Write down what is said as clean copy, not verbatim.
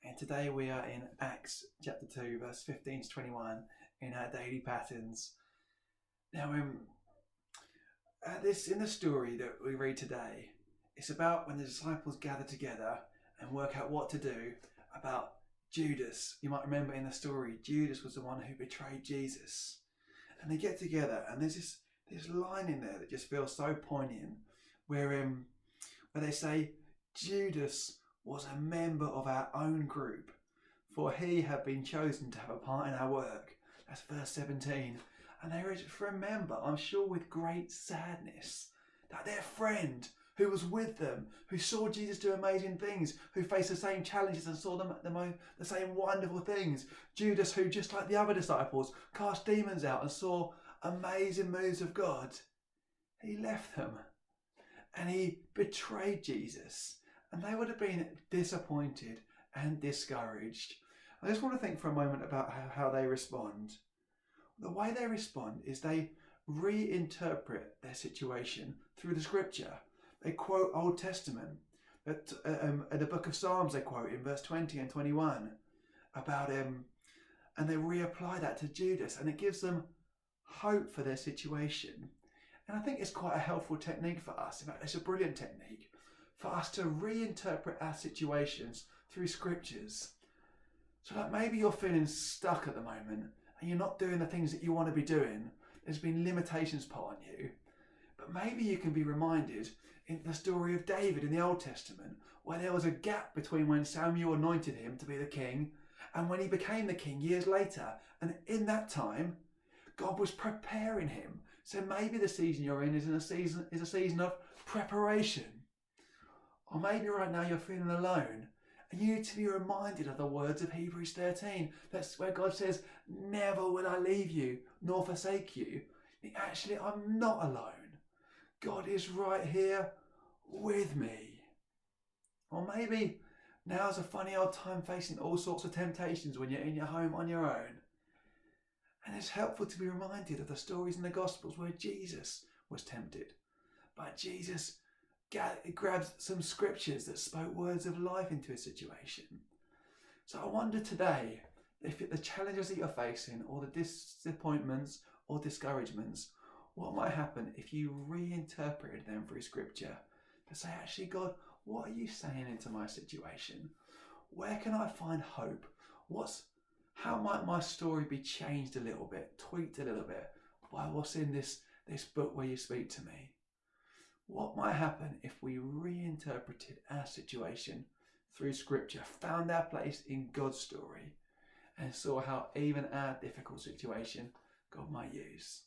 And today we are in Acts chapter 2, verse 15 to 21 in our daily patterns. Now, in the story that we read today, it's about when the disciples gather together and work out what to do about Judas. You might remember in the story, Judas was the one who betrayed Jesus. And they get together, and there's this line in there that just feels so poignant, where they say, Judas was a member of our own group, for he had been chosen to have a part in our work. That's verse 17. And they remember, I'm sure with great sadness, that their friend who was with them, who saw Jesus do amazing things, who faced the same challenges and saw the same wonderful things, Judas, who just like the other disciples cast demons out and saw amazing moves of God, he left them and he betrayed Jesus. And they would have been disappointed and discouraged. I just want to think for a moment about how they respond. The way they respond is they reinterpret their situation through the scripture. They quote Old Testament. In the book of Psalms they quote in verse 20 and 21 about and they reapply that to Judas, and it gives them hope for their situation. And I think it's quite a helpful technique for us. In fact, it's a brilliant technique for us to reinterpret our situations through scriptures. So that maybe you're feeling stuck at the moment and you're not doing the things that you want to be doing. There's been limitations put on you. But maybe you can be reminded in the story of David in the Old Testament, where there was a gap between when Samuel anointed him to be the king and when he became the king years later. And in that time, God was preparing him. So maybe the season you're in is a season of preparation. Or maybe right now you're feeling alone and you need to be reminded of the words of Hebrews 13. That's where God says, never will I leave you nor forsake you. Actually, I'm not alone. God is right here with me. Or maybe now's a funny old time facing all sorts of temptations when you're in your home on your own. And it's helpful to be reminded of the stories in the Gospels where Jesus was tempted. But Jesus grabbed some scriptures that spoke words of life into a situation. So I wonder today, if the challenges that you're facing, or the disappointments or discouragements, what might happen if you reinterpreted them through scripture to say, actually, God, what are you saying into my situation? Where can I find hope? How might my story be changed a little bit, tweaked a little bit by what's in this book where you speak to me? What might happen if we reinterpreted our situation through scripture, found our place in God's story, and saw how even our difficult situation God might use?